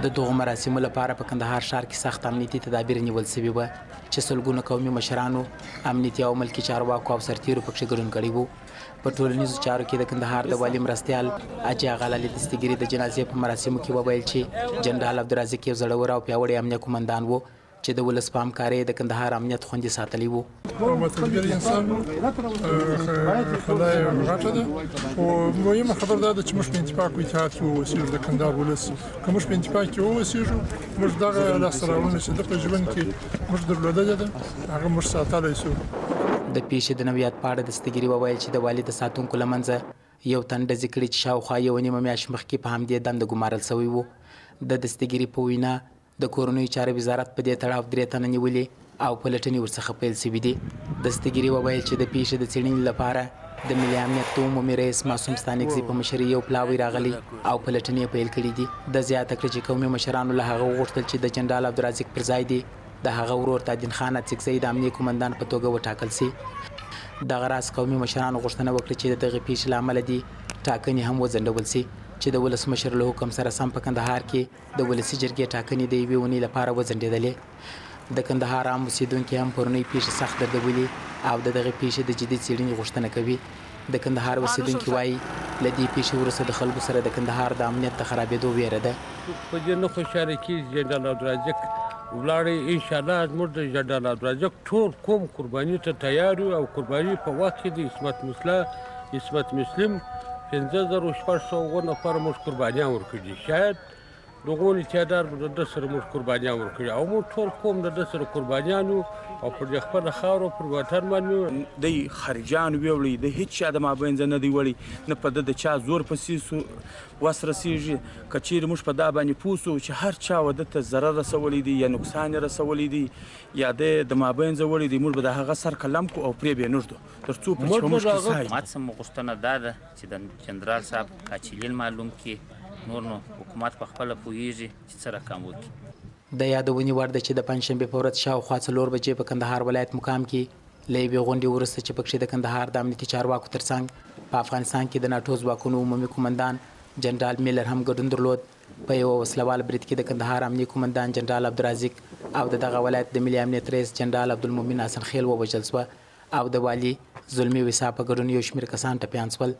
د دغو مراسمو لپاره په کندهار ښار کې سخت امنیتي تدابیر نیول سوي وه چې سلګونه قومي مشرانو، امنیتي او ملکي چارواکو او سرتیرو پکښې ګډون کړی و. په ټولنیزو چارو کې د کندهار د والي مرستیال حاجي اغا علي دستګیري د جنازې په مراسمو کې وویل چې جنرال عبدالرازق یو زړور او پیاوړی امنیه قومندان و چې د ولس په همکارۍ د کندهار امنیت خوندي ساتلی و. معتبر انسان خدای غټه ده، خو مهمه خبره دا ده چې موږ په اتفاق او اتحاد کې واوسېږو. د کندهار ولس که موږ په اتفاق کې واوسېږو، موږ دغه لاسته راوړنه چې ده په ژوند کې موږ درلودلې ده هغه موږ ساتلی شو. د پیښې د نویات په اړه دستګیري وویل چې د والي د ساتونکو له منځه یو تن ډزې کړي چې شاوخوا یوه نیمه میاشت مخکې په همدې دنده ګمارل سوی و. د دستګیري په وینا د کورنیو چارو وزارت په دې تړاو 3 تنه نیولي او پلټنې ورڅخه پیل سوي دي. دستګیري وویل چې د پیښې د څېړنې لپاره د ملي امنیت د عمومي رئیس معصوم ستانکزي په مشرۍ یو پلاوی راغلی او پلټنې پیل کړي دي. د زیاته کړه چې قومي مشرانو له هغه وغوښتل چې د جنرال عبدالرازق پر ځای دی د هغه ورور تادین خان اڅکزی د امنیه قومندان په توګه وټاکل سي. دغه راز قومي مشرانو غوښتنه وکړه چې د دغې پیښې له امله دي ټاکنې هم وځنډول سي چې د ولسمشر له حکم سره سم په کندهار کې د ولسي جرګې ټاکنې د یوې اونۍ لپاره وځنډېدلې. د کندهار عام اوسېدونکي هم پرونۍ پیښې سخت دردولي او د دغې پیښې د جدي څېړنې غوښتنه کوي. د کندهار اوسېدونکي وایي له دې پیښې وروسته د خلکو سره د کندهار د امنیت د خرابېدو ویره ده. په دې نه خوشحاله کېږي جنرال عبدالرازق ولاړې انشاءالله زموږ د جنرال عبدالرازق ټول قوم قرباني ته تیار یو او قرباني په وخت کې د عصمت مسله عصمت مسلم 5600 نفر موږ قربانیان ورکړي دي. شاید دغون تعداد به د ده سره موږ قربانیان ورکړي او موږ ټول قوم د ده سره قربانیان یو او پر دې خپله خاوره پر وطن باندې دی خارجیان ویوړي د هیڅ چا د مابینځ نه دی وړی نه په ده د چا زور پسې وس رسېږي. که چیرې موږ په دا باندې پوه سو چې هر چا و ده ته ضرر رسولی دی یا نقصان یې رسولی دی یا د مابینځه وړی دی، موږ به د هغه سر قلم کو او پرې به یې نږدو تر څو په موږ کې مات سم غوښتنه دا ده چې د جنرال صاحب قاچلین معلوم کړي، نور نو حکومت په خپله پوهېږي چې څه رقم وکړي. د یادونې وړ ده چې د پنجشنبې په ورځ شاوخوا 4 بجې په کندهار ولایت مقام کې له یوې غونډې وروسته چې پکښې د کندهار د امنیتي چارواکو ترڅنګ په افغانستان کې د ناټو ځواکونو عمومي قومندان جنرال میلر هم ګډون درلود. په یوه وسلوال برید کې د کندهار امنیه قومندان جنرال عبدالرازق او د دغه ولایت د ملي امنیت رئیس جنرال عبدالمؤمن حسن خیل ووژل سوه او د والي زلمي وسا په ګډون یو شمېر کسان ټپیان سول.